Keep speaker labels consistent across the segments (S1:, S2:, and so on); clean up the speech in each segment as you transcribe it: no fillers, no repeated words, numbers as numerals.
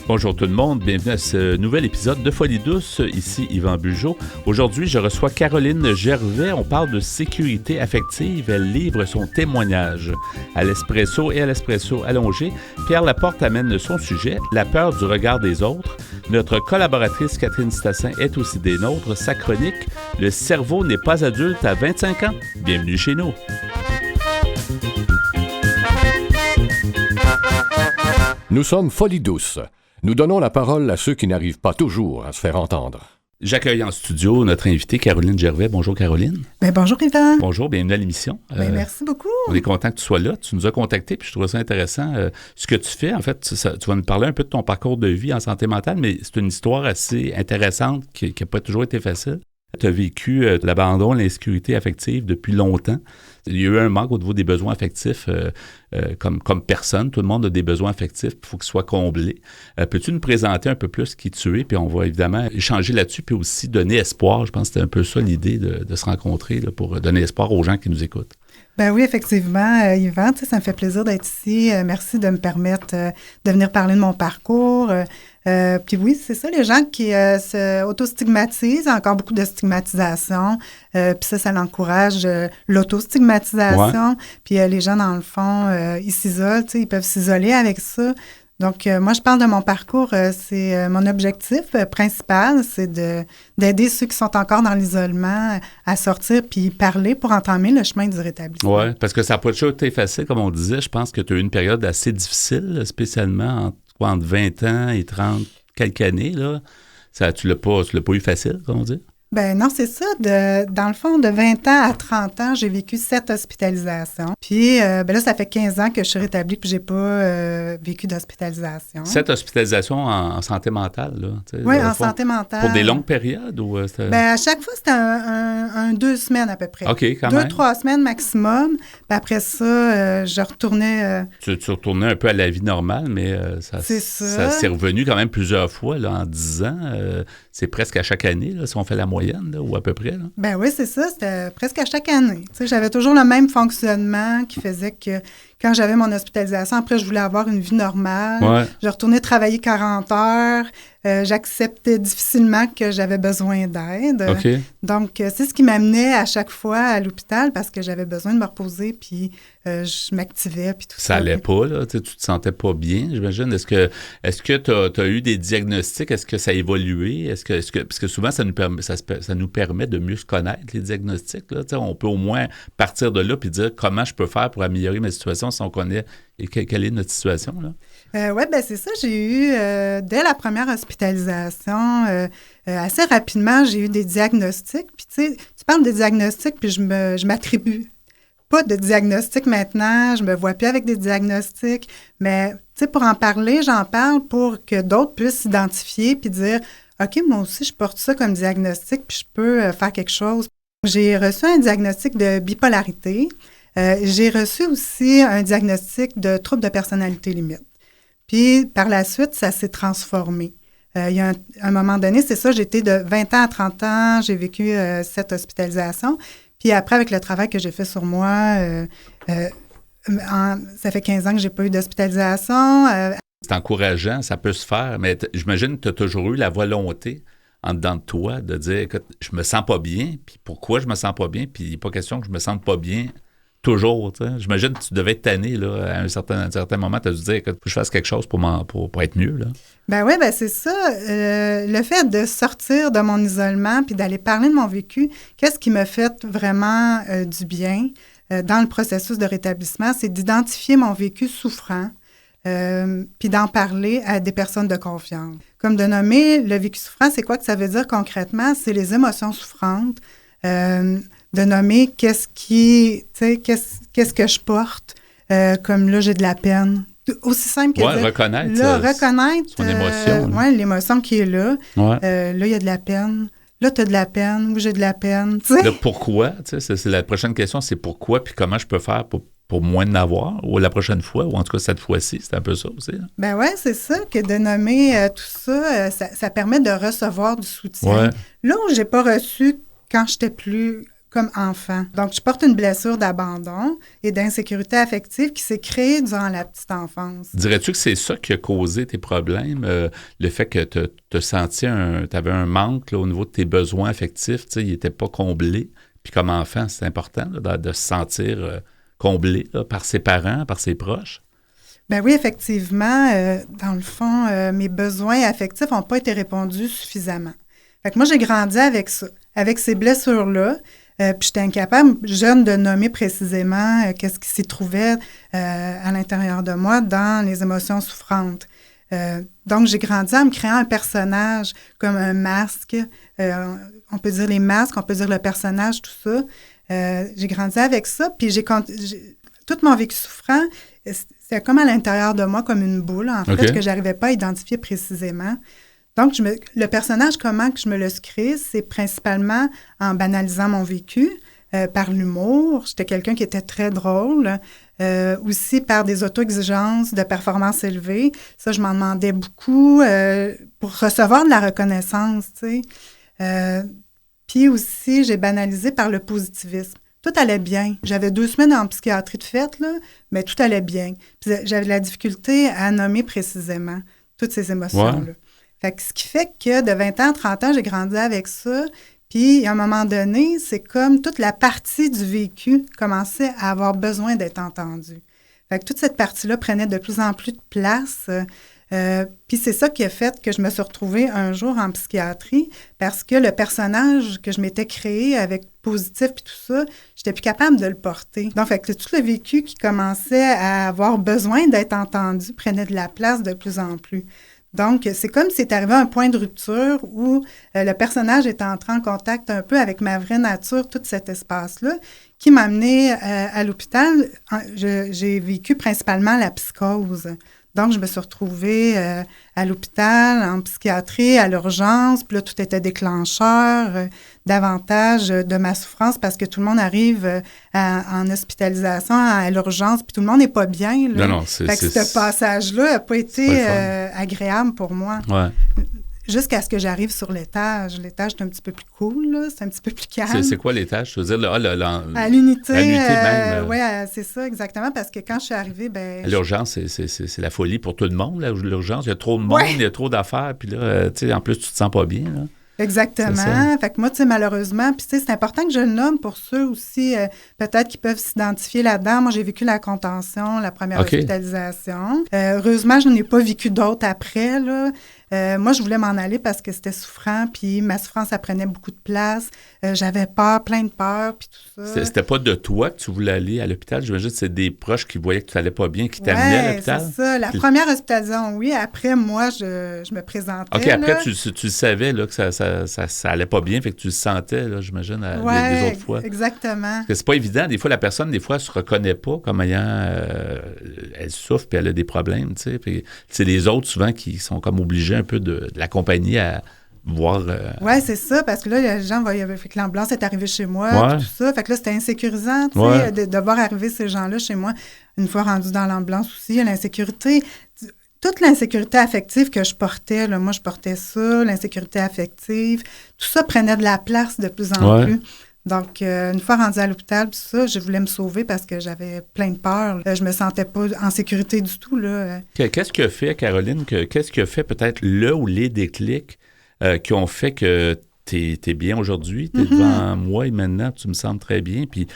S1: Bonjour tout le monde, bienvenue à ce nouvel épisode de Folie douce, ici Yvan Bugeaud. Aujourd'hui, je reçois Caroline Gervais, on parle de sécurité affective, elle livre son témoignage. À l'espresso et à l'espresso allongé, Pierre Laporte amène son sujet, la peur du regard des autres. Notre collaboratrice Catherine Stassin est aussi des nôtres, sa chronique « Le cerveau n'est pas adulte à 25 ans ». Bienvenue chez nous.
S2: Nous sommes Folie douce. Nous donnons la parole à ceux qui n'arrivent pas toujours à se faire entendre.
S1: J'accueille en studio notre invitée Caroline Gervais. Bonjour Caroline.
S3: Bonjour Yvan.
S1: Bonjour, bienvenue à l'émission.
S3: Merci beaucoup.
S1: On est content que tu sois là. Tu nous as contactés, puis je trouve ça intéressant. Ce que tu fais, en fait, tu vas nous parler un peu de ton parcours de vie en santé mentale, mais c'est une histoire assez intéressante qui n'a pas toujours été facile. Tu as vécu l'abandon, l'insécurité affective depuis longtemps. Il y a eu un manque au niveau des besoins affectifs comme personne. Tout le monde a des besoins affectifs, il faut qu'ils soient comblés. Peux-tu nous présenter un peu plus qui tu es? Puis on va évidemment échanger là-dessus, puis aussi donner espoir. Je pense que c'était un peu ça l'idée de se rencontrer là, pour donner espoir aux gens qui nous écoutent.
S3: Ben oui, effectivement, Yvan, ça me fait plaisir d'être ici. Merci de me permettre de venir parler de mon parcours. Puis oui, c'est ça, les gens qui se auto-stigmatisent, encore beaucoup de stigmatisation. Puis ça l'encourage l'auto-stigmatisation. Ouais. Puis les gens, dans le fond, ils s'isolent, ils peuvent s'isoler avec ça. Donc, moi, je parle de mon parcours. C'est mon objectif principal, c'est d'aider ceux qui sont encore dans l'isolement à sortir puis parler pour entamer le chemin du rétablissement.
S1: Oui, parce que ça n'a pas toujours été facile, comme on disait. Je pense que tu as eu une période assez difficile, spécialement entre 20 ans et 30 quelques années. Là. Tu l'as pas eu facile, comme on dit?
S3: Ben non, c'est ça. Dans le fond, de 20 ans à 30 ans, j'ai vécu 7 hospitalisations. Puis là, ça fait 15 ans que je suis rétablie puis j'ai pas vécu d'hospitalisation.
S1: 7 hospitalisations en santé mentale, là?
S3: Oui, en santé mentale.
S1: Pour des longues périodes? Ou
S3: à chaque fois, c'était un 2 semaines à peu près.
S1: OK, quand même.
S3: 2-3 semaines maximum. Puis après ça, je retournais...
S1: Tu retournais un peu à la vie normale, mais ça s'est revenu quand même plusieurs fois là, en 10 ans. C'est presque à chaque année, là, si on fait la moyenne, là, ou à peu près. Là.
S3: Ben oui, c'est ça. C'était presque à chaque année. Tu sais, j'avais toujours le même fonctionnement qui faisait que quand j'avais mon hospitalisation, après, je voulais avoir une vie normale. Ouais. Je retournais travailler 40 heures. J'acceptais difficilement que j'avais besoin d'aide.
S1: Okay.
S3: Donc, c'est ce qui m'amenait à chaque fois à l'hôpital parce que j'avais besoin de me reposer, puis je m'activais, puis tout ça.
S1: Ça allait pas, là? Tu te sentais pas bien, j'imagine. Est-ce que tu as eu des diagnostics? Est-ce que ça a évolué? Parce que souvent, ça nous permet de mieux se connaître, les diagnostics. Là. On peut au moins partir de là puis dire comment je peux faire pour améliorer ma situation si on connaît quelle est notre situation, là.
S3: Oui, ben c'est ça. J'ai eu, dès la première hospitalisation, assez rapidement, j'ai eu des diagnostics. Puis, tu sais, tu parles de diagnostics, puis je m'attribue pas de diagnostic maintenant. Je me vois plus avec des diagnostics. Mais, tu sais, pour en parler, j'en parle pour que d'autres puissent s'identifier puis dire, OK, moi aussi, je porte ça comme diagnostic, puis je peux faire quelque chose. J'ai reçu un diagnostic de bipolarité. J'ai reçu aussi un diagnostic de trouble de personnalité limite. Puis, par la suite, ça s'est transformé. Il y a un moment donné, c'est ça, j'étais de 20 ans à 30 ans, j'ai vécu cette hospitalisation. Puis après, avec le travail que j'ai fait sur moi, ça fait 15 ans que j'ai pas eu d'hospitalisation.
S1: C'est encourageant, ça peut se faire, mais j'imagine que tu as toujours eu la volonté en dedans de toi de dire, écoute, je me sens pas bien, puis pourquoi je me sens pas bien, puis il n'est pas question que je me sente pas bien toujours, tu sais. J'imagine que tu devais être tanné, là, à un certain moment, tu as dû dire que je fasse quelque chose pour être mieux, là.
S3: Ben oui, ben c'est ça. Le fait de sortir de mon isolement puis d'aller parler de mon vécu, qu'est-ce qui m'a fait vraiment du bien dans le processus de rétablissement, c'est d'identifier mon vécu souffrant puis d'en parler à des personnes de confiance. Comme de nommer le vécu souffrant, c'est quoi que ça veut dire concrètement? C'est les émotions souffrantes. De nommer qu'est-ce que je porte, comme là, j'ai de la peine. Aussi simple que
S1: ça. Oui, reconnaître.
S3: Là, reconnaître
S1: son émotion.
S3: Oui, l'émotion qui est là.
S1: Ouais.
S3: Là, il y a de la peine. Là, tu as de la peine. Ou j'ai de la peine.
S1: Là, pourquoi? C'est la prochaine question, c'est pourquoi, puis comment je peux faire pour moins en avoir, ou la prochaine fois, ou en tout cas cette fois-ci, c'est un peu ça aussi. Là.
S3: Ben oui, c'est ça, que de nommer tout ça, ça permet de recevoir du soutien.
S1: Ouais.
S3: Là où j'ai pas reçu quand j'étais plus comme enfant. Donc, je porte une blessure d'abandon et d'insécurité affective qui s'est créée durant la petite enfance.
S1: Dirais-tu que c'est ça qui a causé tes problèmes? Le fait que tu avais un manque là, au niveau de tes besoins affectifs, tu sais, ils n'étaient pas comblés. Puis comme enfant, c'est important là, de se sentir comblé là, par ses parents, par ses proches.
S3: Ben oui, effectivement, dans le fond, mes besoins affectifs n'ont pas été répondus suffisamment. Fait que moi, j'ai grandi avec ça, avec ces blessures-là. Puis j'étais incapable, jeune, de nommer précisément qu'est-ce qui s'y trouvait à l'intérieur de moi dans les émotions souffrantes. Donc, j'ai grandi en me créant un personnage comme un masque. On peut dire les masques, on peut dire le personnage, tout ça. J'ai grandi avec ça, puis tout mon vécu souffrant, c'est comme à l'intérieur de moi, comme une boule, en fait, que je n'arrivais pas à identifier précisément. Donc, le personnage, comment que je me le suis créé, c'est principalement en banalisant mon vécu, par l'humour. J'étais quelqu'un qui était très drôle. Aussi par des auto-exigences de performance élevée. Ça, je m'en demandais beaucoup pour recevoir de la reconnaissance, tu sais. Puis aussi, j'ai banalisé par le positivisme. Tout allait bien. J'avais 2 semaines en psychiatrie de fête, là, mais tout allait bien. Puis j'avais de la difficulté à nommer précisément toutes ces émotions-là. Ouais. Fait que ce qui fait que de 20 ans à 30 ans, j'ai grandi avec ça. Puis, à un moment donné, c'est comme toute la partie du vécu commençait à avoir besoin d'être entendue. Fait que toute cette partie-là prenait de plus en plus de place. Puis c'est ça qui a fait que je me suis retrouvée un jour en psychiatrie parce que le personnage que je m'étais créé avec positif puis tout ça, j'étais plus capable de le porter. Donc, fait que tout le vécu qui commençait à avoir besoin d'être entendu prenait de la place de plus en plus. Donc, c'est comme si c'était arrivé à un point de rupture où le personnage était entré en contact un peu avec ma vraie nature, tout cet espace-là, qui m'a amené à l'hôpital. J'ai vécu principalement la psychose. Donc, je me suis retrouvée à l'hôpital, en psychiatrie, à l'urgence. Puis là, tout était déclencheur davantage de ma souffrance parce que tout le monde arrive en hospitalisation, à l'urgence, puis tout le monde n'est pas bien. Là.
S1: Non, c'est...
S3: Fait que ce passage-là n'a pas été agréable pour moi.
S1: Ouais.
S3: Jusqu'à ce que j'arrive sur l'étage. L'étage, c'est un petit peu plus cool, là. C'est un petit peu plus calme.
S1: C'est quoi l'étage? Je veux dire,
S3: à l'unité.
S1: À l'unité
S3: même. Oui, c'est ça, exactement. Parce que quand je suis arrivée,
S1: l'urgence, c'est la folie pour tout le monde, là. L'urgence, il y a trop de monde, il y a trop d'affaires. Puis là, tu sais, en plus, tu te sens pas bien, là.
S3: Exactement. Fait que moi, tu sais, malheureusement, puis tu sais, c'est important que je le nomme pour ceux aussi, peut-être qui peuvent s'identifier là-dedans. Moi, j'ai vécu la contention, la première hospitalisation. Heureusement, je n'en ai pas vécu d'autres après, là. Moi, je voulais m'en aller parce que c'était souffrant, puis ma souffrance, ça prenait beaucoup de place. J'avais peur, plein de peur, puis tout ça.
S1: C'était pas de toi que tu voulais aller à l'hôpital? J'imagine que c'est des proches qui voyaient que tu n'allais pas bien, qui t'amenaient à l'hôpital?
S3: Oui, c'est ça. La première hospitalisation, oui. Après, moi, je me présentais.
S1: OK, après, tu savais là, que ça allait pas bien, fait que tu le sentais, là, j'imagine, les autres fois.
S3: Exactement.
S1: Parce que c'est pas évident. Des fois, la personne, elle se reconnaît pas comme ayant... elle souffre, puis elle a des problèmes, tu sais. Puis c'est les autres, souvent, qui sont comme obligés un peu de l'accompagner à voir...
S3: Oui, c'est ça, parce que là, les gens voyaient que l'ambulance est arrivée chez moi, tout ça. Fait que là, c'était insécurisant, tu sais, de voir arriver ces gens-là chez moi. Une fois rendus dans l'ambulance aussi, l'insécurité... Toute l'insécurité affective que je portais, là, moi, je portais ça, l'insécurité affective, tout ça prenait de la place de plus en plus. Donc, une fois rendue à l'hôpital, tout ça, je voulais me sauver parce que j'avais plein de peur. Je me sentais pas en sécurité du tout, là.
S1: Qu'est-ce qui a fait, Caroline, qu'est-ce qui a fait peut-être le ou les déclics qui ont fait que t'es bien aujourd'hui, t'es devant moi et maintenant, tu me sens très bien, puis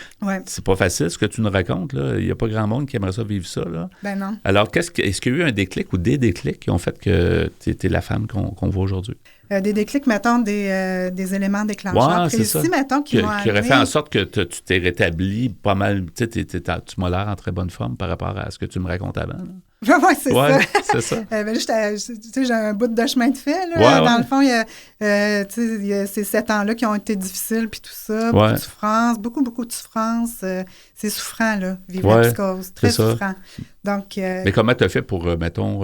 S1: c'est pas facile ce que tu nous racontes, là. Il n'y a pas grand monde qui aimerait ça vivre ça, là.
S3: Ben non.
S1: Alors, est-ce qu'il y a eu un déclic ou des déclics qui ont fait que t'es la femme qu'on voit aujourd'hui?
S3: Des déclics, mettons, des éléments déclencheurs précis, mettons, qui
S1: aurait fait en sorte que tu t'es rétabli pas mal, tu sais, tu m'as l'air en très bonne forme par rapport à ce que tu me racontes avant, là.
S3: Oui, c'est ça.
S1: C'est ça.
S3: J'ai un bout de chemin de fait. Là. Dans le fond, il y a ces 7 ans-là qui ont été difficiles, puis tout ça, beaucoup de souffrance, beaucoup de souffrance. C'est souffrant, là, vivre la psychose, très souffrant. Donc,
S1: mais comment tu as fait pour, mettons,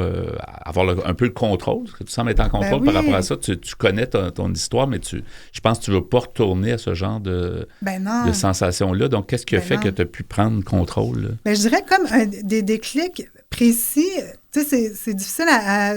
S1: avoir un peu le contrôle? Parce que tu sembles être en contrôle par rapport à ça. Tu connais ton histoire, mais je pense que tu ne veux pas retourner à ce genre de sensations-là. Donc, qu'est-ce qui a fait que tu as pu prendre le contrôle?
S3: Je dirais comme des déclics précis. Tu sais, c'est difficile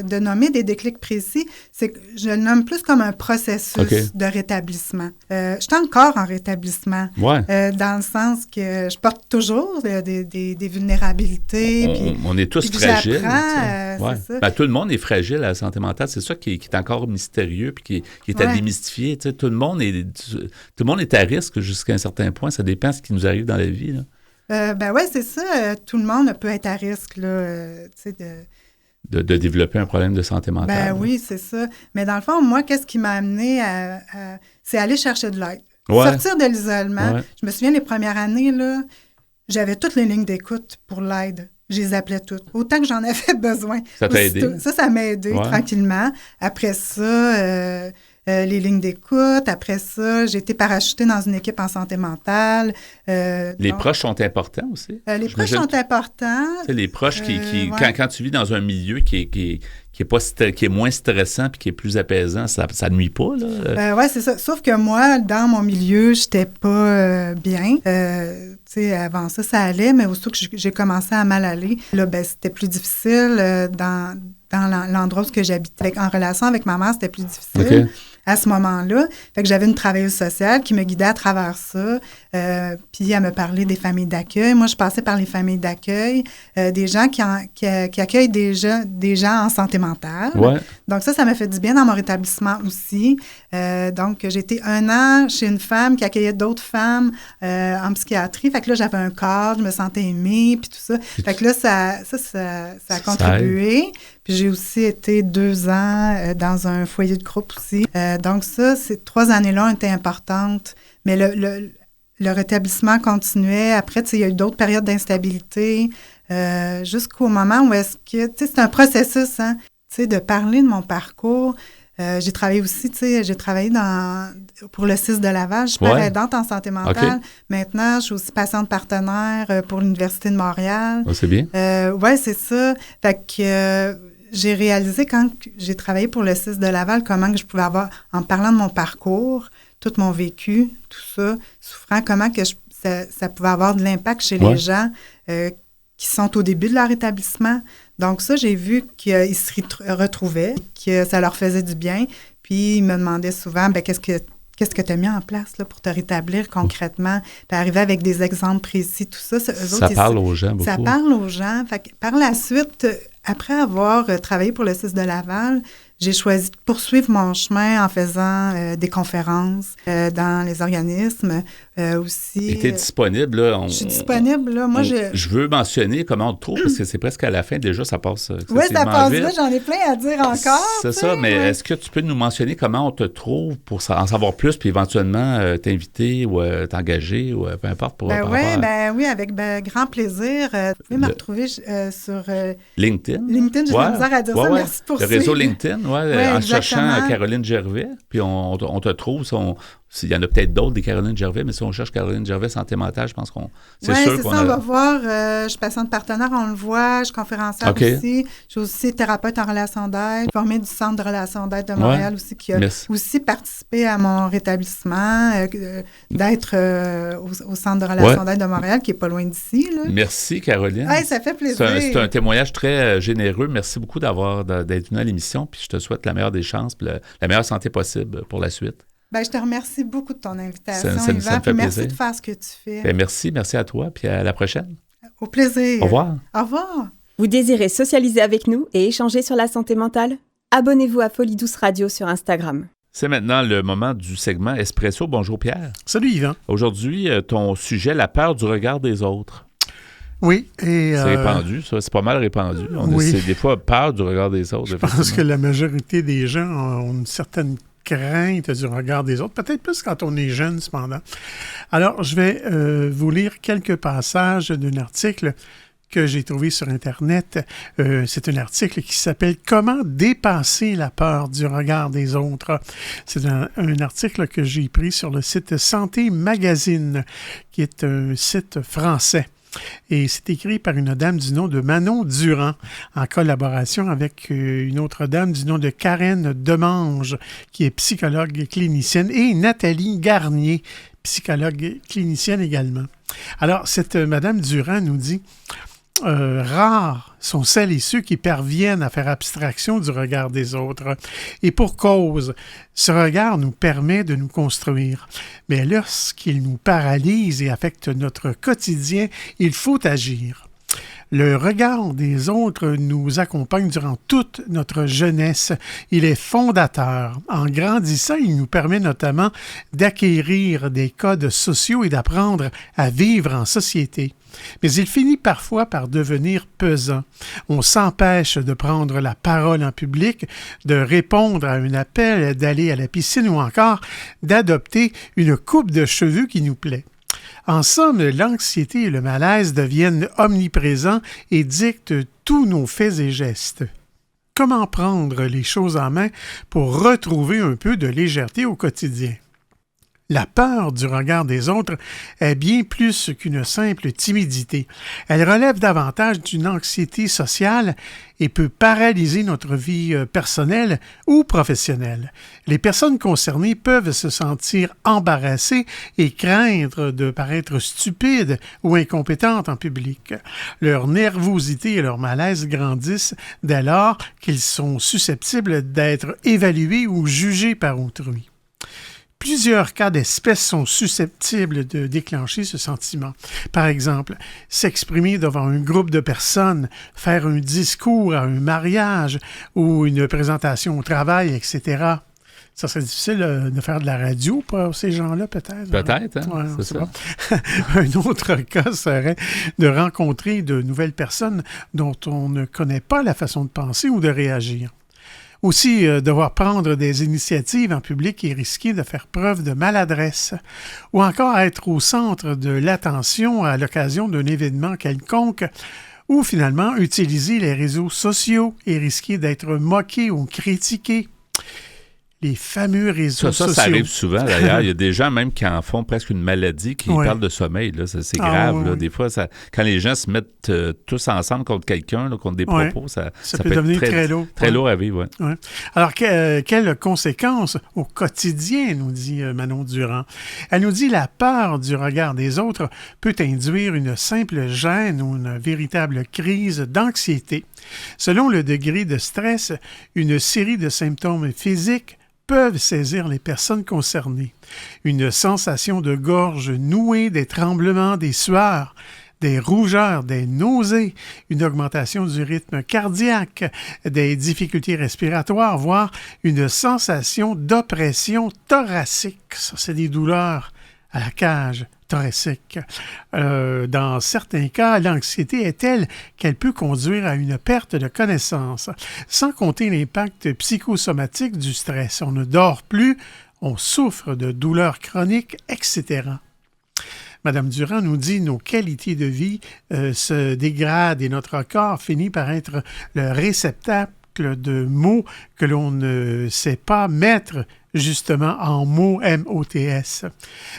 S3: de nommer des déclics précis. C'est que je le nomme plus comme un processus de rétablissement. Je suis encore en rétablissement, dans le sens que je porte toujours des vulnérabilités.
S1: On est tous fragiles.
S3: C'est ça.
S1: Ben, tout le monde est fragile à la santé mentale. C'est ça qui est encore mystérieux puis qui est à démystifier. Tu sais, tout le monde est à risque jusqu'à un certain point. Ça dépend de ce qui nous arrive dans la vie, là.
S3: C'est ça. Tout le monde peut être à risque là,
S1: de développer un problème de santé mentale.
S3: Oui, c'est ça. Mais dans le fond, moi, qu'est-ce qui m'a amené c'est aller chercher de l'aide. Sortir de l'isolement. Ouais. Je me souviens, les premières années, là, j'avais toutes les lignes d'écoute pour l'aide. Je les appelais toutes. Autant que j'en avais besoin.
S1: Ça t'a aidé?
S3: Ça m'a aidé tranquillement. Après ça... les lignes d'écoute. Après ça, j'ai été parachutée dans une équipe en santé mentale.
S1: Les proches sont importants aussi?
S3: Les proches sont importants.
S1: C'est les proches quand tu vis dans un milieu qui est moins stressant puis qui est plus apaisant, ça nuit pas, là?
S3: Oui, c'est ça. Sauf que moi, dans mon milieu, j'étais pas bien. Avant ça, ça allait, mais aussitôt que j'ai commencé à mal aller, là, c'était plus difficile dans l'endroit où j'habitais. En relation avec ma mère, c'était plus difficile. À ce moment-là. Fait que j'avais une travailleuse sociale qui me guidait à travers ça. Puis elle me parlait des familles d'accueil. Moi, je passais par les familles d'accueil, des gens qui accueillent des gens en santé mentale.
S1: Ouais.
S3: Donc ça m'a fait du bien dans mon rétablissement aussi. Donc, j'ai été 1 an chez une femme qui accueillait d'autres femmes en psychiatrie. Fait que là, j'avais un cadre, je me sentais aimée, puis tout ça. Fait que là, ça a contribué. Puis j'ai aussi été 2 ans dans un foyer de groupe aussi. Donc ça, ces 3 années-là ont été importantes. Mais le rétablissement continuait. Après, il y a eu d'autres périodes d'instabilité jusqu'au moment où est-ce que... c'est un processus, hein, de parler de mon parcours. J'ai travaillé aussi, pour le CIS de Laval. Je suis père aidante en santé mentale. Okay. Maintenant, je suis aussi patiente partenaire pour l'Université de Montréal.
S1: Oh, c'est bien.
S3: Oui, c'est ça. Fait que j'ai réalisé quand j'ai travaillé pour le CIS de Laval comment que je pouvais avoir, en parlant de mon parcours, tout mon vécu, tout ça, souffrant, comment que ça pouvait avoir de l'impact chez les gens qui sont au début de leur établissement. Donc ça, j'ai vu qu'ils se retrouvaient, que ça leur faisait du bien. Puis ils me demandaient souvent, qu'est-ce que tu as mis en place là, pour te rétablir concrètement? Puis arriver avec des exemples précis, tout ça.
S1: Ça parle aux gens beaucoup.
S3: Ça parle aux gens. Fait que par la suite, après avoir travaillé pour le CIS de Laval, j'ai choisi de poursuivre mon chemin en faisant des conférences dans les organismes aussi.
S1: Et tu es disponible, là?
S3: Je suis disponible, là. Moi,
S1: je veux mentionner comment on te trouve, parce que c'est presque à la fin. Déjà, ça passe
S3: oui, ça passe vite. J'en ai plein à dire encore.
S1: C'est ça, mais est-ce que tu peux nous mentionner comment on te trouve pour en savoir plus, puis éventuellement t'inviter ou t'engager, ou peu importe.
S3: Oui, avec grand plaisir. Vous pouvez me retrouver sur...
S1: LinkedIn.
S3: LinkedIn, j'ai de la misère à dire ça. Merci pour ça.
S1: Le réseau LinkedIn. En cherchant Caroline Gervais, puis on te trouve. Il y en a peut-être d'autres des Caroline Gervais, mais si on cherche Caroline Gervais santé mentale, je pense qu'on...
S3: sûr qu'on on va voir. Je suis patiente partenaire, on le voit. Je suis conférencière aussi. Je suis aussi thérapeute en relation d'aide, formée du Centre de relation d'aide de Montréal aussi, qui a aussi participé à mon rétablissement, d'être au Centre de relation d'aide de Montréal, qui n'est pas loin d'ici. Là.
S1: Merci, Caroline.
S3: Ça fait plaisir.
S1: C'est un témoignage très généreux. Merci beaucoup d'être venue à l'émission, puis je te souhaite la meilleure des chances, puis la meilleure santé possible pour la suite.
S3: Je te remercie beaucoup de ton invitation,
S1: ça me fait plaisir.
S3: Merci de faire ce que tu fais.
S1: Merci à toi, puis à la prochaine.
S3: Au plaisir.
S1: Au revoir.
S3: Au revoir.
S4: Vous désirez socialiser avec nous et échanger sur la santé mentale? Abonnez-vous à Folie Douce Radio sur Instagram.
S1: C'est maintenant le moment du segment Espresso. Bonjour Pierre.
S5: Salut Yvan.
S1: Aujourd'hui, ton sujet, la peur du regard des autres.
S5: Oui. C'est
S1: répandu, ça. C'est pas mal répandu. C'est des fois peur du regard des autres.
S5: Je pense que la majorité des gens ont une certaine crainte du regard des autres, peut-être plus quand on est jeune, cependant. Alors, je vais vous lire quelques passages d'un article que j'ai trouvé sur Internet. C'est un article qui s'appelle « Comment dépasser la peur du regard des autres ». C'est un article que j'ai pris sur le site Santé Magazine, qui est un site français. Et c'est écrit par une dame du nom de Manon Durand, en collaboration avec une autre dame du nom de Karen Demange, qui est psychologue clinicienne, et Nathalie Garnier, psychologue clinicienne également. Alors, cette Madame Durand nous dit rares sont celles et ceux qui parviennent à faire abstraction du regard des autres. Et pour cause, ce regard nous permet de nous construire. Mais lorsqu'il nous paralyse et affecte notre quotidien, il faut agir. Le regard des autres nous accompagne durant toute notre jeunesse. Il est fondateur. En grandissant, il nous permet notamment d'acquérir des codes sociaux et d'apprendre à vivre en société. Mais il finit parfois par devenir pesant. On s'empêche de prendre la parole en public, de répondre à un appel, d'aller à la piscine ou encore d'adopter une coupe de cheveux qui nous plaît. En somme, l'anxiété et le malaise deviennent omniprésents et dictent tous nos faits et gestes. Comment prendre les choses en main pour retrouver un peu de légèreté au quotidien? La peur du regard des autres est bien plus qu'une simple timidité. Elle relève davantage d'une anxiété sociale et peut paralyser notre vie personnelle ou professionnelle. Les personnes concernées peuvent se sentir embarrassées et craindre de paraître stupides ou incompétentes en public. Leur nervosité et leur malaise grandissent dès lors qu'ils sont susceptibles d'être évalués ou jugés par autrui. Plusieurs cas d'espèce sont susceptibles de déclencher ce sentiment. Par exemple, s'exprimer devant un groupe de personnes, faire un discours à un mariage ou une présentation au travail, etc. Ça serait difficile de faire de la radio pour ces gens-là, peut-être.
S1: Peut-être, hein?
S5: Ouais,
S1: c'est ça.
S5: Un autre cas serait de rencontrer de nouvelles personnes dont on ne connaît pas la façon de penser ou de réagir. Aussi, devoir prendre des initiatives en public et risquer de faire preuve de maladresse, ou encore être au centre de l'attention à l'occasion d'un événement quelconque, ou finalement utiliser les réseaux sociaux et risquer d'être moqué ou critiqué. Les fameux réseaux sociaux.
S1: Ça arrive souvent, d'ailleurs. Il y a des gens même qui en font presque une maladie, qui parlent de sommeil. Là. C'est grave. Là. Des fois, quand les gens se mettent tous ensemble contre quelqu'un, là, contre des propos, ça peut
S5: devenir très lourd.
S1: Très lourd à vivre, oui.
S5: Alors, quelles conséquences au quotidien, nous dit Manon Durand? Elle nous dit la peur du regard des autres peut induire une simple gêne ou une véritable crise d'anxiété. Selon le degré de stress, une série de symptômes physiques peuvent saisir les personnes concernées. Une sensation de gorge nouée, des tremblements, des sueurs, des rougeurs, des nausées, une augmentation du rythme cardiaque, des difficultés respiratoires, voire une sensation d'oppression thoracique. Ça, c'est des douleurs à la cage thoracique. Dans certains cas, l'anxiété est telle qu'elle peut conduire à une perte de connaissance, sans compter l'impact psychosomatique du stress. On ne dort plus, on souffre de douleurs chroniques, etc. Madame Durand nous dit nos qualités de vie se dégradent et notre corps finit par être le réceptacle de mots que l'on ne sait pas mettre justement en mots M-O-T-S.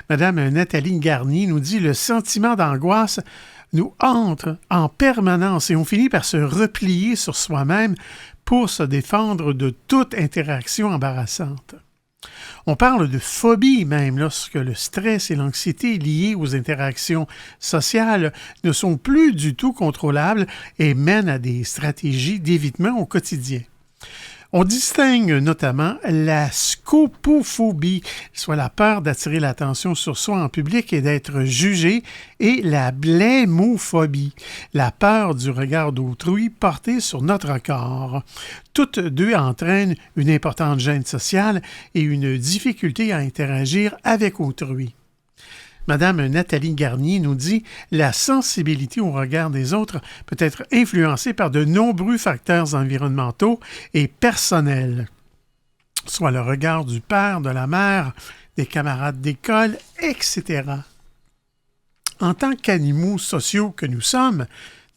S5: Madame Nathalie Garnier nous dit le sentiment d'angoisse nous hante en permanence et on finit par se replier sur soi-même pour se défendre de toute interaction embarrassante. On parle de phobie même lorsque le stress et l'anxiété liés aux interactions sociales ne sont plus du tout contrôlables et mènent à des stratégies d'évitement au quotidien. On distingue notamment la scopophobie, soit la peur d'attirer l'attention sur soi en public et d'être jugé, et la blémophobie, la peur du regard d'autrui porté sur notre corps. Toutes deux entraînent une importante gêne sociale et une difficulté à interagir avec autrui. Madame Nathalie Garnier nous dit « La sensibilité au regard des autres peut être influencée par de nombreux facteurs environnementaux et personnels, soit le regard du père, de la mère, des camarades d'école, etc. » En tant qu'animaux sociaux que nous sommes,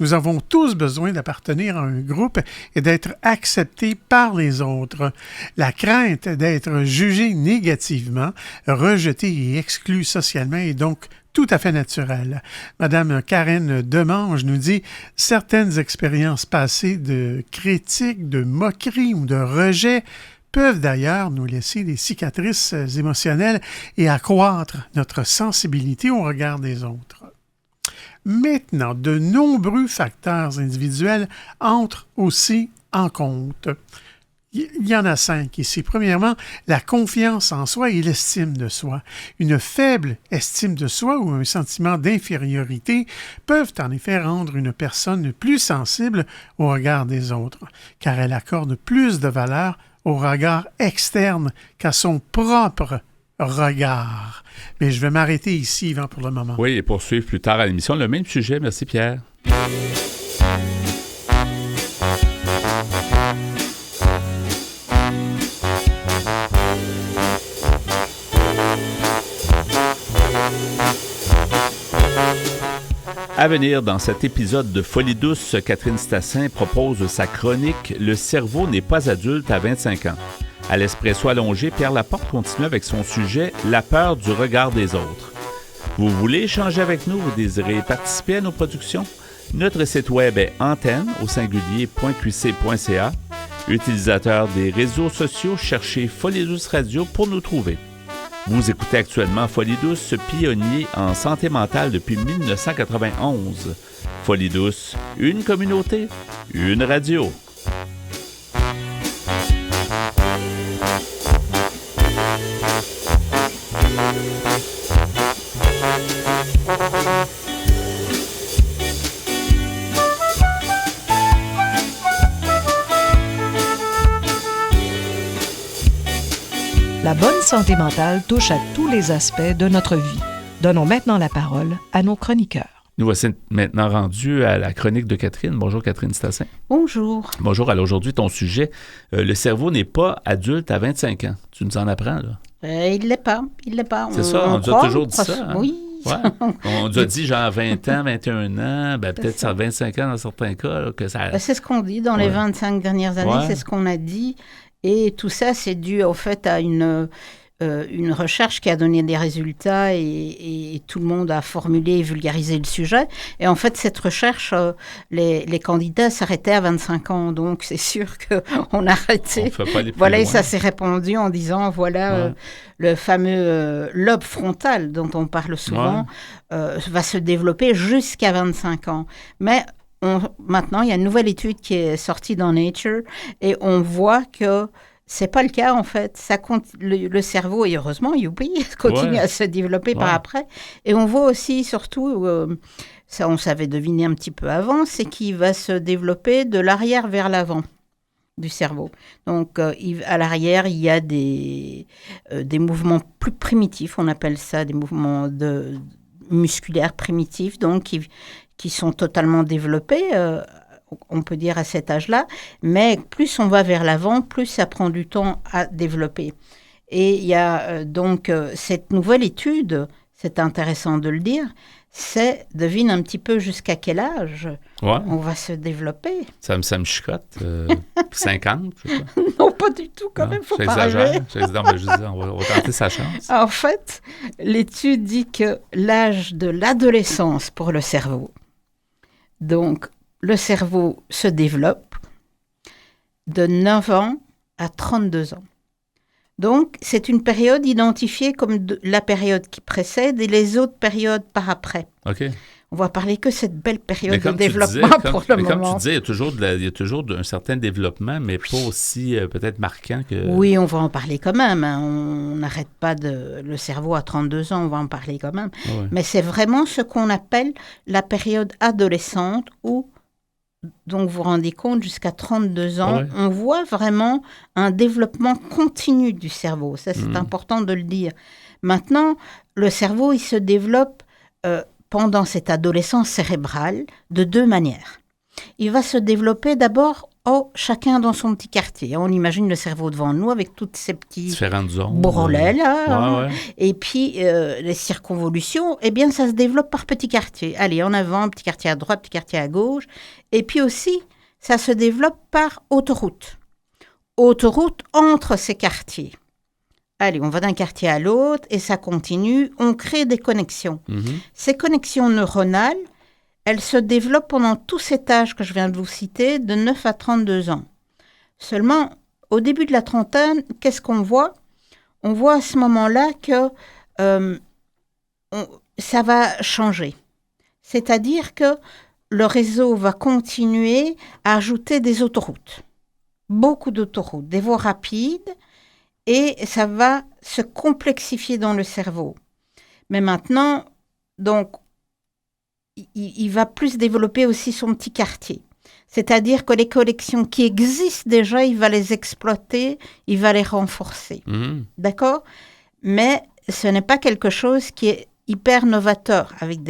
S5: nous avons tous besoin d'appartenir à un groupe et d'être acceptés par les autres. La crainte d'être jugé négativement, rejeté et exclu socialement est donc tout à fait naturelle. Madame Karen Demange nous dit « Certaines expériences passées de critiques, de moqueries ou de rejet peuvent d'ailleurs nous laisser des cicatrices émotionnelles et accroître notre sensibilité au regard des autres. » Maintenant, de nombreux facteurs individuels entrent aussi en compte. Il y en a 5 ici. Premièrement, la confiance en soi et l'estime de soi. Une faible estime de soi ou un sentiment d'infériorité peuvent en effet rendre une personne plus sensible au regard des autres, car elle accorde plus de valeur au regard externe qu'à son propre regard. Mais je vais m'arrêter ici, Yvan, pour le moment.
S1: Oui, et poursuivre plus tard à l'émission le même sujet. Merci, Pierre. À venir dans cet épisode de Folie douce, Catherine Stassin propose sa chronique « Le cerveau n'est pas adulte à 25 ans ». À l'Espresso allongé, Pierre Laporte continue avec son sujet « La peur du regard des autres ». Vous voulez échanger avec nous? Vous désirez participer à nos productions? Notre site web est antenne.qc.ca. Utilisateur des réseaux sociaux, cherchez Folie douce Radio pour nous trouver. Vous écoutez actuellement Folie douce, pionnier en santé mentale depuis 1991. Folie douce, une communauté, une radio.
S6: La bonne santé mentale touche à tous les aspects de notre vie. Donnons maintenant la parole à nos chroniqueurs.
S1: Nous voici maintenant rendus à la chronique de Catherine. Bonjour Catherine Stassin.
S7: Bonjour.
S1: Bonjour. Alors aujourd'hui, ton sujet, le cerveau n'est pas adulte à 25 ans. Tu nous en apprends, là?
S7: Il l'est pas.
S1: C'est ça, on nous a toujours dit ça. Hein?
S7: Oui.
S1: Ouais. On nous a dit genre 20 ans, 21 ans, ben peut-être ça 25 ans dans certains cas. Là, que ça...
S7: C'est ce qu'on dit dans les 25 dernières années, c'est ce qu'on a dit. Et tout ça, c'est dû au fait à une recherche qui a donné des résultats et tout le monde a formulé et vulgarisé le sujet. Et en fait, cette recherche, les candidats s'arrêtaient à 25 ans. Donc, c'est sûr qu'on a arrêté.
S1: On fait pas les plus
S7: voilà,
S1: loin.
S7: et ça s'est répandu en disant, voilà, le fameux lobe frontal dont on parle souvent va se développer jusqu'à 25 ans. Mais maintenant, il y a une nouvelle étude qui est sortie dans Nature et on voit que c'est pas le cas, en fait. Le cerveau, et heureusement, youpi, continue à se développer par après. Et on voit aussi, surtout, ça on savait deviner un petit peu avant, c'est qu'il va se développer de l'arrière vers l'avant du cerveau. Donc, à l'arrière, il y a des mouvements plus primitifs, on appelle ça des mouvements musculaires primitifs, donc qui sont totalement développés, on peut dire à cet âge-là, mais plus on va vers l'avant, plus ça prend du temps à développer. Et il y a donc cette nouvelle étude, c'est intéressant de le dire, devine un petit peu jusqu'à quel âge on va se développer.
S1: Ça me chicote. 50, je sais pas.
S7: Non, pas du tout, quand même, il ne faut pas rêver.
S1: On va tenter sa chance.
S7: En fait, l'étude dit que l'âge de l'adolescence pour le cerveau, donc le cerveau se développe de 9 ans à 32 ans. Donc, c'est une période identifiée comme la période qui précède et les autres périodes par après.
S1: OK.
S7: On va parler que cette belle période de développement pour le moment.
S1: Comme tu disais, il y a toujours un certain développement, mais pas aussi peut-être marquant que...
S7: Oui, on va en parler quand même. Hein. On n'arrête pas le cerveau à 32 ans, on va en parler quand même.
S1: Ouais.
S7: Mais c'est vraiment ce qu'on appelle la période adolescente où, donc vous vous rendez compte, jusqu'à 32 ans, on voit vraiment un développement continu du cerveau. Ça, c'est important de le dire. Maintenant, le cerveau, il se développe pendant cette adolescence cérébrale de 2 manières. Il va se développer d'abord chacun dans son petit quartier. On imagine le cerveau devant nous avec toutes ces petits
S1: différentes zones,
S7: bourrelets là. Et puis les circonvolutions, eh bien ça se développe par petits quartiers. Allez, en avant, petit quartier à droite, petit quartier à gauche. Et puis aussi, ça se développe par autoroute. Autoroute entre ces quartiers. Allez, on va d'un quartier à l'autre et ça continue. On crée des connexions. Ces connexions neuronales, elles se développent pendant tout cet âge que je viens de vous citer, de 9 à 32 ans. Seulement, au début de la trentaine, qu'est-ce qu'on voit? On voit à ce moment-là que ça va changer. C'est-à-dire que le réseau va continuer à ajouter des autoroutes, beaucoup d'autoroutes, des voies rapides, et ça va se complexifier dans le cerveau. Mais maintenant, donc, il va plus développer aussi son petit quartier. C'est-à-dire que les connexions qui existent déjà, il va les exploiter, il va les renforcer. D'accord ? Mais ce n'est pas quelque chose qui est hyper novateur, avec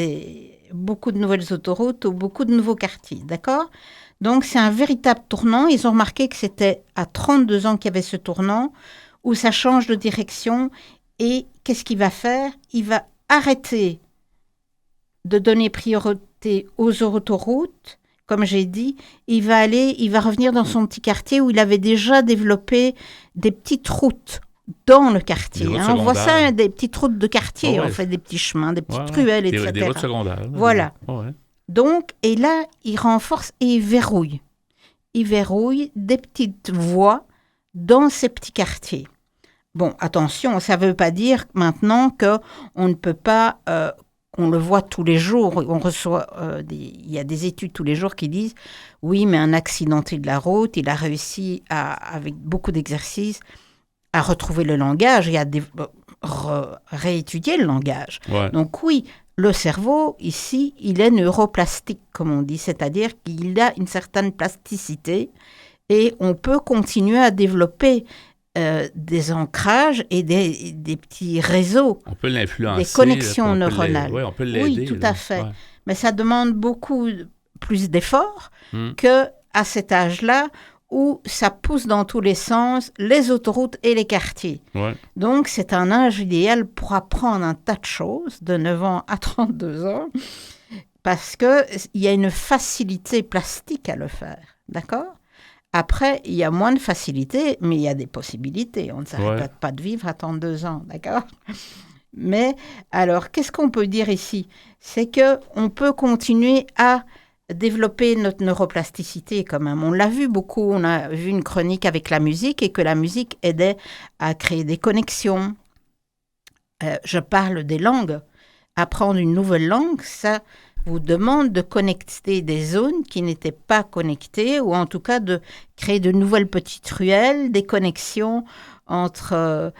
S7: beaucoup de nouvelles autoroutes ou beaucoup de nouveaux quartiers. D'accord ? Donc, c'est un véritable tournant. Ils ont remarqué que c'était à 32 ans qu'il y avait ce tournant, où ça change de direction. Et qu'est-ce qu'il va faire ? Il va arrêter de donner priorité aux autoroutes. Comme j'ai dit, il va revenir dans son petit quartier où il avait déjà développé des petites routes dans le quartier. On voit ça, des petites routes de quartier, on fait des petits chemins, des petites ruelles, etc.
S1: Des routes secondaires.
S7: Voilà. Donc, et là, il renforce et il verrouille. Il verrouille des petites voies dans ces petits quartiers. Bon, attention, ça ne veut pas dire maintenant qu'on ne peut pas... on le voit tous les jours, on reçoit il y a des études tous les jours qui disent oui, mais un accidenté de la route, il a réussi avec beaucoup d'exercices à retrouver le langage et à réétudier le langage. Ouais. Donc oui, le cerveau ici, il est neuroplastique comme on dit, c'est-à-dire qu'il a une certaine plasticité et on peut continuer à développer des ancrages et des petits réseaux.
S1: On peut l'influencer.
S7: Des connexions neuronales.
S1: On peut l'aider.
S7: Oui, tout à fait. Ouais. Mais ça demande beaucoup plus d'efforts qu'à cet âge-là où ça pousse dans tous les sens, les autoroutes et les quartiers. Ouais. Donc, c'est un âge idéal pour apprendre un tas de choses, de 9 ans à 32 ans, parce qu'il y a une facilité plastique à le faire. D'accord ? Après, il y a moins de facilité, mais il y a des possibilités. On ne s'arrête pas de vivre à 32 ans, d'accord ? Mais alors, qu'est-ce qu'on peut dire ici ? C'est qu'on peut continuer à développer notre neuroplasticité quand même. On l'a vu beaucoup, on a vu une chronique avec la musique et que la musique aidait à créer des connexions. Je parle des langues. Apprendre une nouvelle langue, ça vous demande de connecter des zones qui n'étaient pas connectées ou en tout cas de créer de nouvelles petites ruelles, des connexions entre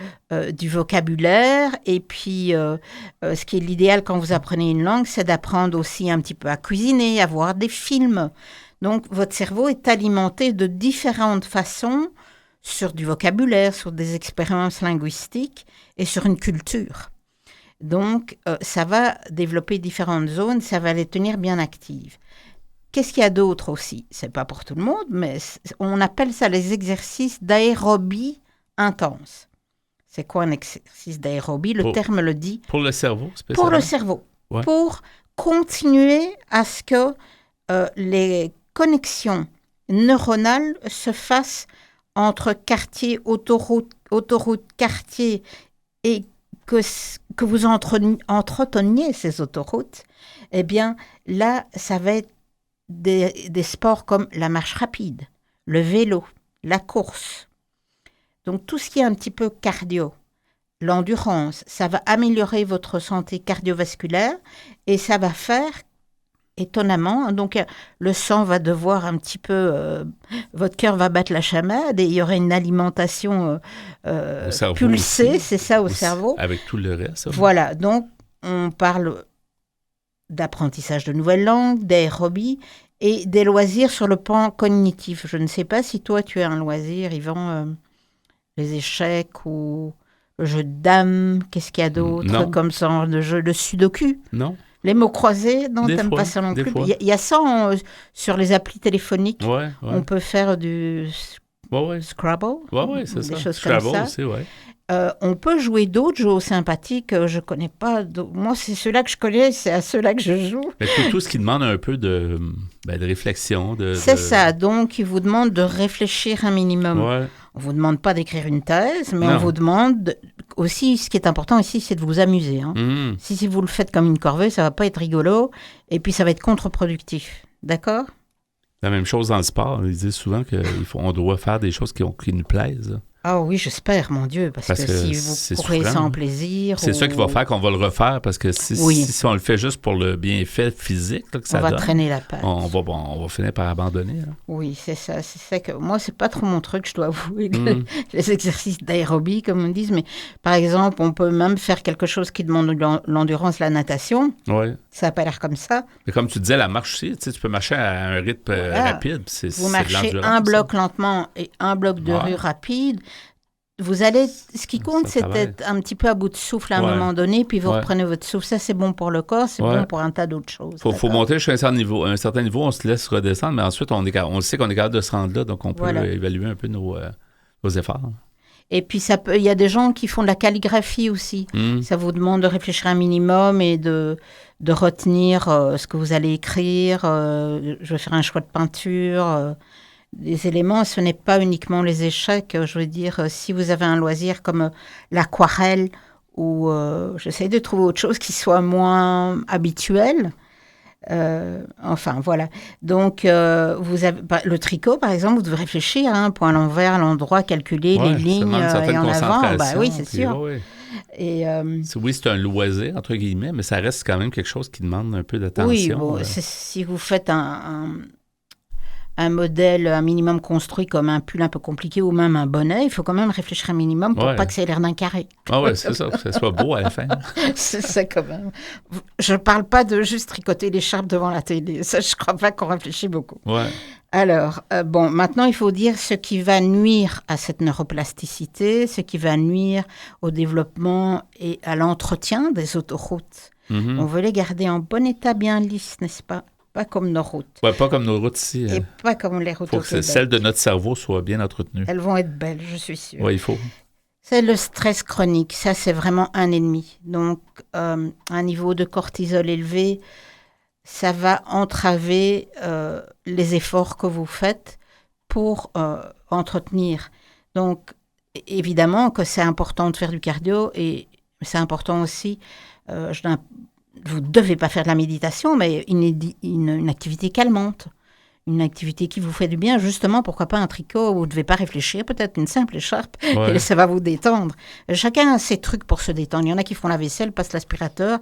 S7: du vocabulaire et puis ce qui est l'idéal quand vous apprenez une langue, c'est d'apprendre aussi un petit peu à cuisiner, à voir des films. Donc votre cerveau est alimenté de différentes façons sur du vocabulaire, sur des expériences linguistiques et sur une culture. Donc, ça va développer différentes zones, ça va les tenir bien actives. Qu'est-ce qu'il y a d'autre aussi ? C'est pas pour tout le monde, mais on appelle ça les exercices d'aérobie intense. C'est quoi un exercice d'aérobie ? Le terme le dit.
S1: Pour le cerveau, spécialement.
S7: Pour le cerveau. Ouais. Pour continuer à ce que les connexions neuronales se fassent entre quartier, autoroute, quartier et que vous entreteniez ces autoroutes, eh bien, là, ça va être des sports comme la marche rapide, le vélo, la course. Donc, tout ce qui est un petit peu cardio, l'endurance, ça va améliorer votre santé cardiovasculaire et ça va faire, étonnamment, donc le sang va devoir un petit peu, votre cœur va battre la chamade et il y aura une alimentation pulsée, c'est ça, au cerveau.
S1: Avec tout le reste.
S7: Voilà, donc on parle d'apprentissage de nouvelles langues, d'aérobie et des loisirs sur le plan cognitif. Je ne sais pas si toi tu as un loisir, Yvan, les échecs ou le jeu de dames, qu'est-ce qu'il y a d'autre comme ça, le jeu de sudoku ? Non. Les mots croisés, non, t'aimes pas ça non plus. Il y a ça sur les applis téléphoniques. Ouais. On peut faire du Scrabble.
S1: Ouais, c'est
S7: des
S1: ça.
S7: choses
S1: Scrabble
S7: comme ça.
S1: Aussi, ouais.
S7: On peut jouer d'autres jeux sympathiques. Je ne connais pas. Moi, c'est ceux-là que je connais, c'est à ceux-là que je joue.
S1: Mais tout ce qui demande un peu de réflexion.
S7: C'est ça. Donc, ils vous demandent de réfléchir un minimum.
S1: Ouais.
S7: On ne vous demande pas d'écrire une thèse, mais on vous demande aussi, ce qui est important ici, c'est de vous amuser. Hein. Si vous le faites comme une corvée, ça ne va pas être rigolo et puis ça va être contre-productif. D'accord ?
S1: La même chose dans le sport. Ils disent souvent qu'on doit faire des choses qui nous plaisent.
S7: Ah oui, j'espère, mon Dieu, parce que si vous courez sans plaisir...
S1: C'est ça qui va faire qu'on va le refaire, parce que si on le fait juste pour le bienfait physique là, que ça donne...
S7: On va traîner la patte.
S1: On va finir par abandonner. Là.
S7: Oui, c'est ça que... Moi, c'est pas trop mon truc, je dois avouer, les exercices d'aérobie, comme on dit, mais par exemple, on peut même faire quelque chose qui demande l'endurance, la natation.
S1: Oui.
S7: Ça n'a pas l'air comme ça.
S1: Mais comme tu disais, la marche aussi, tu peux marcher à un rythme rapide.
S7: Vous marchez un bloc lentement et un bloc de rue rapide. Vous allez, ce qui compte, c'est d'être un petit peu à bout de souffle à un moment donné, puis vous reprenez votre souffle. Ça, c'est bon pour le corps, c'est bon pour un tas d'autres choses.
S1: Il faut monter jusqu'à un certain niveau, on se laisse redescendre, mais ensuite, on sait qu'on est capable de se rendre là, donc on peut évaluer un peu nos efforts.
S7: Et puis, il y a des gens qui font de la calligraphie aussi. Ça vous demande de réfléchir un minimum et de retenir ce que vous allez écrire. Je vais faire un choix de peinture. Des éléments, ce n'est pas uniquement les échecs. Je veux dire, si vous avez un loisir comme l'aquarelle ou j'essaie de trouver autre chose qui soit moins habituel. Enfin, voilà. Donc, vous avez le tricot, par exemple, vous devez réfléchir, point à l'envers, à l'endroit, calculer les lignes et en avant. Oui, c'est sûr. Et,
S1: oui, c'est un loisir, entre guillemets, mais ça reste quand même quelque chose qui demande un peu d'attention.
S7: Oui, bon, si vous faites un modèle, un minimum construit comme un pull un peu compliqué ou même un bonnet, il faut quand même réfléchir un minimum pour pas que ça ait l'air d'un carré.
S1: Ah oui, c'est ça, que ça soit beau à la fin.
S7: C'est ça quand même. Je ne parle pas de juste tricoter l'écharpe devant la télé. Ça, je ne crois pas qu'on réfléchit beaucoup.
S1: Ouais.
S7: Alors, maintenant, il faut dire ce qui va nuire à cette neuroplasticité, ce qui va nuire au développement et à l'entretien des autoroutes. On veut les garder en bon état, bien lisses, n'est-ce pas? Pas comme nos routes.
S1: Oui, pas comme nos routes ici.
S7: Et pas comme les routes au Québec.
S1: Il faut que celles de notre cerveau soient bien entretenues.
S7: Elles vont être belles, je suis sûre.
S1: Oui, il faut.
S7: C'est le stress chronique. Ça, c'est vraiment un ennemi. Donc, un niveau de cortisol élevé, ça va entraver les efforts que vous faites pour entretenir. Donc, évidemment que c'est important de faire du cardio et c'est important aussi, vous ne devez pas faire de la méditation, mais une activité calmante, une activité qui vous fait du bien. Justement, pourquoi pas un tricot où vous ne devez pas réfléchir, peut-être une simple écharpe, et ça va vous détendre. Chacun a ses trucs pour se détendre. Il y en a qui font la vaisselle, passent l'aspirateur.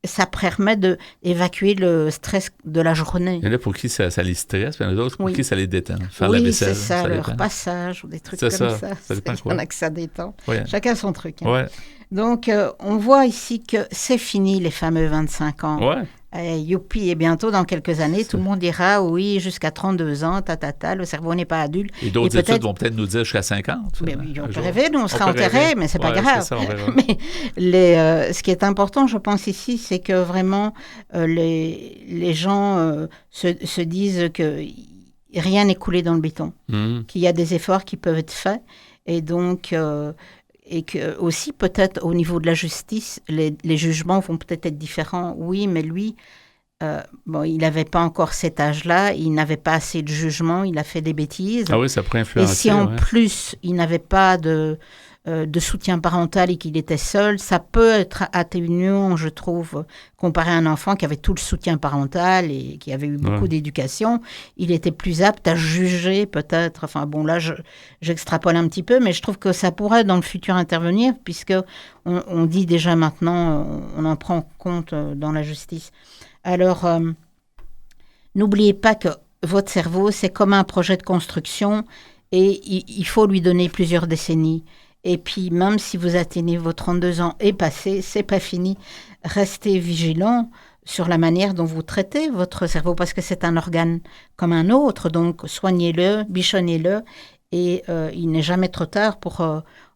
S7: Ça permet d'évacuer le stress de la journée.
S1: Il y en a pour qui ça les stresse, puis il y en a d'autres pour qui ça les détend. Faire la vaisselle,
S7: c'est ça, le repassage ou des trucs comme ça.
S1: Ça dépend quoi.
S7: Il y en a que ça détend.
S1: Ouais.
S7: Chacun son truc.
S1: Ouais.
S7: Donc, on voit ici que c'est fini les fameux 25 ans.
S1: Ouais.
S7: Youpi, et bientôt, dans quelques années, tout le monde dira, oui, jusqu'à 32 ans, le cerveau n'est pas adulte.
S1: Et d'autres études vont peut-être nous dire jusqu'à 50.
S7: Mais on peut rêver, nous, on sera enterrés, mais c'est pas grave.
S1: Ça, on verra.
S7: Mais ce qui est important, je pense, ici, c'est que vraiment, les gens se disent que rien n'est coulé dans le béton, qu'il y a des efforts qui peuvent être faits, et donc... et que aussi peut-être au niveau de la justice, les jugements vont peut-être être différents. Oui, mais lui, il n'avait pas encore cet âge-là, il n'avait pas assez de jugement, il a fait des bêtises.
S1: Ah oui, ça pourrait influencer.
S7: Et si en plus, il n'avait pas de soutien parental et qu'il était seul, ça peut être atténuant, je trouve, comparé à un enfant qui avait tout le soutien parental et qui avait eu beaucoup d'éducation. Il était plus apte à juger peut-être. Enfin bon, là, j'extrapole un petit peu, mais je trouve que ça pourrait dans le futur intervenir puisque on dit déjà maintenant, on en prend compte dans la justice. Alors, n'oubliez pas que votre cerveau, c'est comme un projet de construction et il faut lui donner plusieurs décennies. Et puis, même si vous atteignez vos 32 ans et passé, c'est pas fini. Restez vigilant sur la manière dont vous traitez votre cerveau, parce que c'est un organe comme un autre. Donc, soignez-le, bichonnez-le, et il n'est jamais trop tard pour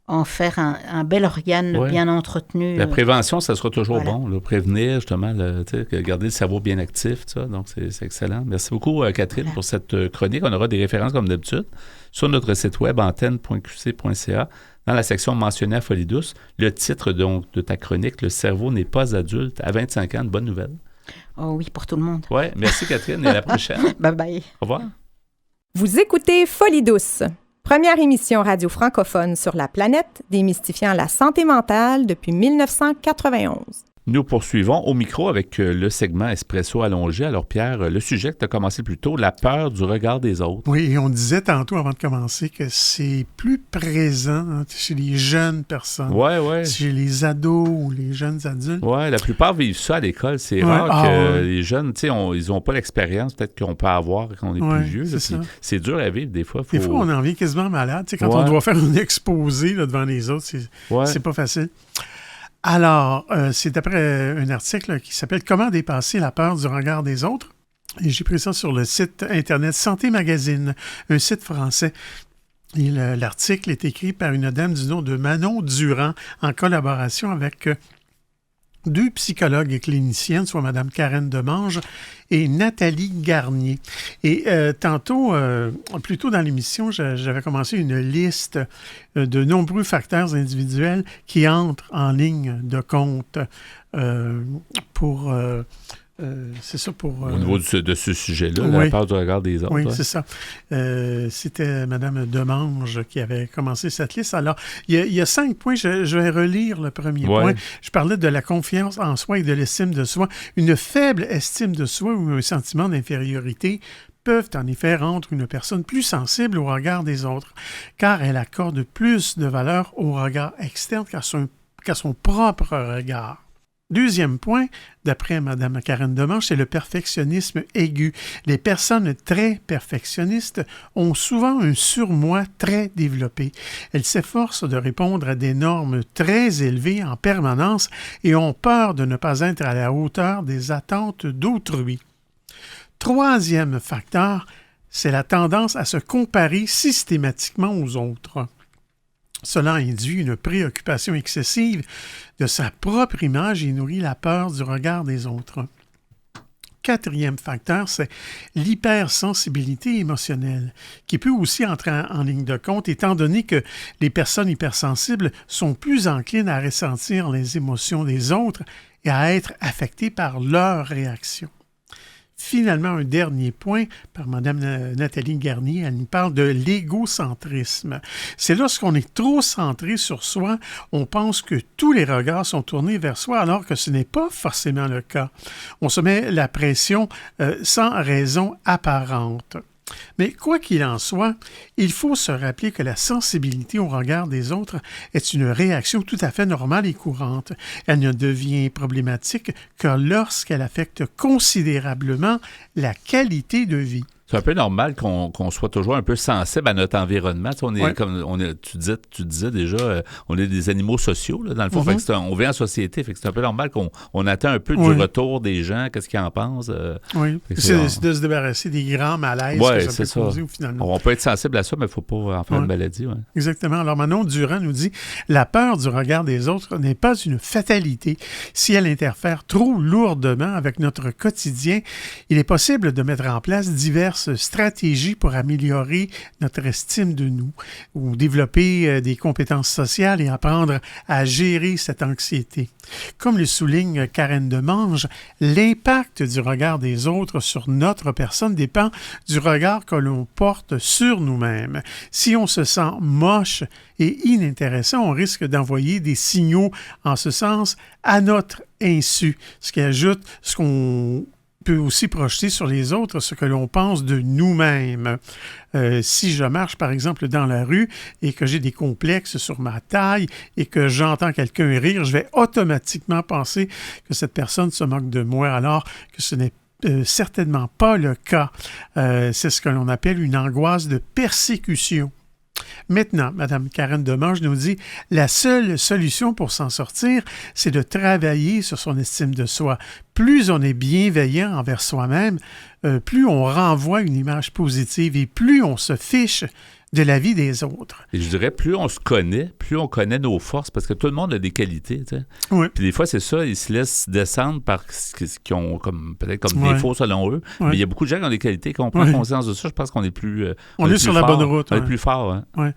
S7: en faire un bel organe bien entretenu.
S1: La prévention, ça sera toujours bon. Le prévenir, justement, garder le cerveau bien actif, ça. Donc, c'est excellent. Merci beaucoup, Catherine, pour cette chronique. On aura des références, comme d'habitude, sur notre site web, antenne.qc.ca. Dans la section mentionnée à Folie douce, le titre donc de ta chronique, « Le cerveau n'est pas adulte à 25 ans », de bonne nouvelle.
S7: Oh oui, pour tout le monde.
S1: Oui, merci Catherine et à la prochaine.
S7: Bye-bye.
S1: Au revoir.
S4: Vous écoutez Folie douce, première émission radio francophone sur la planète démystifiant la santé mentale depuis 1991.
S1: Nous poursuivons au micro avec le segment Espresso allongé. Alors Pierre, le sujet que tu as commencé plus tôt, la peur du regard des autres.
S5: Oui, et on disait tantôt avant de commencer que c'est plus présent chez les jeunes personnes.
S1: Oui.
S5: Chez les ados ou les jeunes adultes.
S1: Oui, la plupart vivent ça à l'école. C'est rare que les jeunes, tu sais, ils n'ont pas l'expérience peut-être qu'on peut avoir quand on est plus vieux. C'est dur à vivre des fois.
S5: Des fois, on en vient quasiment malade. Quand on doit faire un exposé là, devant les autres, c'est pas facile. Alors, c'est d'après un article qui s'appelle « Comment dépasser la peur du regard des autres ». Et j'ai pris ça sur le site Internet Santé Magazine, un site français. Et l'article est écrit par une dame du nom de Manon Durand en collaboration avec deux psychologues et cliniciennes, soit Mme Karen Demange et Nathalie Garnier. Et tantôt, plus tôt dans l'émission, j'avais commencé une liste de nombreux facteurs individuels qui entrent en ligne de compte pour... c'est ça pour...
S1: Au niveau de ce sujet-là, la peur du regard des autres.
S5: Oui, c'est ça. C'était Mme Demange qui avait commencé cette liste. Alors, il y a 5 points. Je vais relire le premier point. Je parlais de la confiance en soi et de l'estime de soi. Une faible estime de soi ou un sentiment d'infériorité peuvent en effet rendre une personne plus sensible au regard des autres, car elle accorde plus de valeur au regard externe qu'à son propre regard. Deuxième point, d'après Mme Karen Demange, c'est le perfectionnisme aigu. Les personnes très perfectionnistes ont souvent un surmoi très développé. Elles s'efforcent de répondre à des normes très élevées en permanence et ont peur de ne pas être à la hauteur des attentes d'autrui. Troisième facteur, c'est la tendance à se comparer systématiquement aux autres. Cela induit une préoccupation excessive de sa propre image et nourrit la peur du regard des autres. Quatrième facteur, c'est l'hypersensibilité émotionnelle, qui peut aussi entrer en ligne de compte, étant donné que les personnes hypersensibles sont plus enclines à ressentir les émotions des autres et à être affectées par leurs réactions. Finalement, un dernier point par Mme Nathalie Garnier, elle nous parle de l'égocentrisme. C'est lorsqu'on est trop centré sur soi, on pense que tous les regards sont tournés vers soi alors que ce n'est pas forcément le cas. On se met la pression sans raison apparente. Mais quoi qu'il en soit, il faut se rappeler que la sensibilité au regard des autres est une réaction tout à fait normale et courante. Elle ne devient problématique que lorsqu'elle affecte considérablement la qualité de vie.
S1: C'est un peu normal qu'on soit toujours un peu sensible à notre environnement. Tu sais, tu disais déjà, on est des animaux sociaux, là, dans le fond. Fait que on vit en société. Fait que c'est un peu normal qu'on attend un peu du retour des gens, qu'est-ce qu'ils en pensent.
S5: C'est de se débarrasser des grands malaises que ça peut causer finalement.
S1: On peut être sensible à ça, mais il ne faut pas en faire une maladie. Ouais.
S5: Exactement. Alors Manon Durand nous dit « La peur du regard des autres n'est pas une fatalité. Si elle interfère trop lourdement avec notre quotidien, il est possible de mettre en place diverses stratégies pour améliorer notre estime de nous ou développer des compétences sociales et apprendre à gérer cette anxiété. Comme le souligne Karen Demange, l'impact du regard des autres sur notre personne dépend du regard que l'on porte sur nous-mêmes. Si on se sent moche et inintéressant, on risque d'envoyer des signaux en ce sens à notre insu, ce qui ajoute ce qu'on peut aussi projeter sur les autres ce que l'on pense de nous-mêmes. Si je marche, par exemple, dans la rue et que j'ai des complexes sur ma taille et que j'entends quelqu'un rire, je vais automatiquement penser que cette personne se moque de moi, alors que ce n'est certainement pas le cas. C'est ce que l'on appelle une angoisse de persécution. Maintenant, Mme Karen Demange nous dit « La seule solution pour s'en sortir, c'est de travailler sur son estime de soi. Plus on est bienveillant envers soi-même, plus on renvoie une image positive et plus on se fiche de la vie des autres. »
S1: Et je dirais, plus on se connaît, plus on connaît nos forces, parce que tout le monde a des qualités, tu sais.
S5: Oui.
S1: Puis des fois, c'est ça, ils se laissent descendre par ce qu'ils ont peut-être comme défaut selon eux. Oui. Mais il y a beaucoup de gens qui ont des qualités, qu'on prend conscience de ça. Je pense qu'on est plus
S5: on est sur la bonne route.
S1: On est plus fort. Hein.
S5: Oui.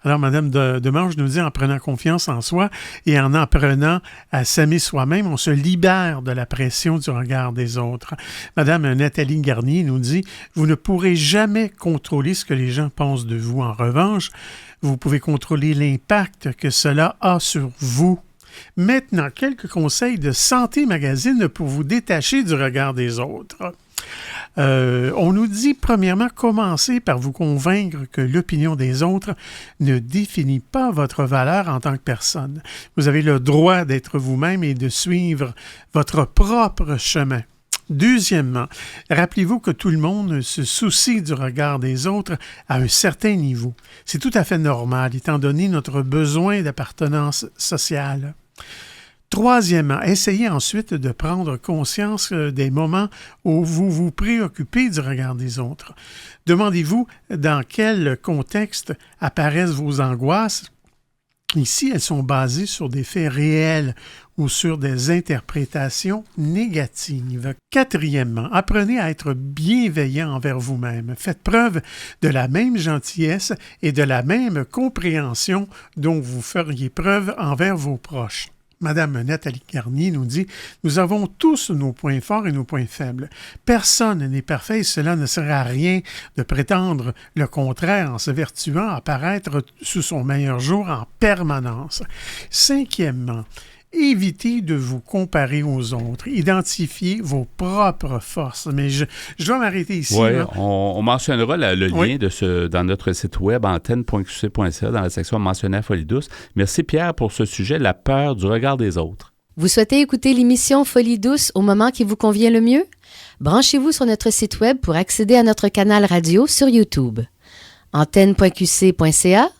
S5: Alors, Mme Demange nous dit, en prenant confiance en soi et en apprenant à s'aimer soi-même, on se libère de la pression du regard des autres. Mme Nathalie Garnier nous dit, vous ne pourrez jamais contrôler ce que les gens pensent de vous. En revanche, vous pouvez contrôler l'impact que cela a sur vous. Maintenant, quelques conseils de Santé Magazine pour vous détacher du regard des autres. On nous dit, premièrement, commencez par vous convaincre que l'opinion des autres ne définit pas votre valeur en tant que personne. Vous avez le droit d'être vous-même et de suivre votre propre chemin. Deuxièmement, rappelez-vous que tout le monde se soucie du regard des autres à un certain niveau. C'est tout à fait normal, étant donné notre besoin d'appartenance sociale. Troisièmement, essayez ensuite de prendre conscience des moments où vous vous préoccupez du regard des autres. Demandez-vous dans quel contexte apparaissent vos angoisses. Ici, elles sont basées sur des faits réels ou sur des interprétations négatives. Quatrièmement, apprenez à être bienveillant envers vous-même. Faites preuve de la même gentillesse et de la même compréhension dont vous feriez preuve envers vos proches. Madame Nathalie Garnier nous dit « Nous avons tous nos points forts et nos points faibles. Personne n'est parfait et cela ne sert à rien de prétendre le contraire en se vertuant à paraître sous son meilleur jour en permanence. » Cinquièmement, évitez de vous comparer aux autres. Identifiez vos propres forces. Mais je dois m'arrêter ici.
S1: Oui, on mentionnera le lien dans notre site web antenne.qc.ca dans la section mentionnée à Folie douce. Merci Pierre pour ce sujet, la peur du regard des autres.
S8: Vous souhaitez écouter l'émission Folie douce au moment qui vous convient le mieux? Branchez-vous sur notre site web pour accéder à notre canal radio sur YouTube. Antenne.qc.ca,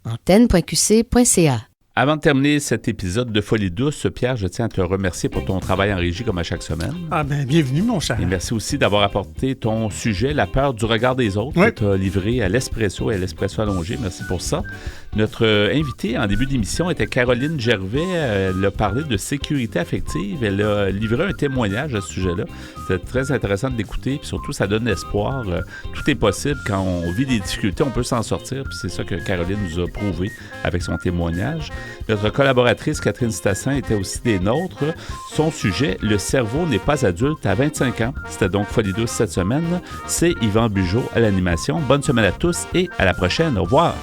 S8: antenne.qc.ca.
S1: Avant de terminer cet épisode de Folie douce, Pierre, je tiens à te remercier pour ton travail en régie comme à chaque semaine.
S5: Ah ben, bienvenue, mon cher.
S1: Et merci aussi d'avoir apporté ton sujet, la peur du regard des autres, que tu as livré à l'Espresso et à l'Espresso allongé. Merci pour ça. Notre invitée en début d'émission était Caroline Gervais. Elle a parlé de sécurité affective. Elle a livré un témoignage à ce sujet-là. C'était très intéressant de l'écouter. Puis surtout, ça donne espoir. Tout est possible. Quand on vit des difficultés, on peut s'en sortir. Puis c'est ça que Caroline nous a prouvé avec son témoignage. Notre collaboratrice Catherine Stassin était aussi des nôtres. Son sujet, le cerveau n'est pas adulte à 25 ans. C'était donc Folie douce cette semaine. C'est Yvan Bugeaud à l'animation. Bonne semaine à tous et à la prochaine. Au revoir.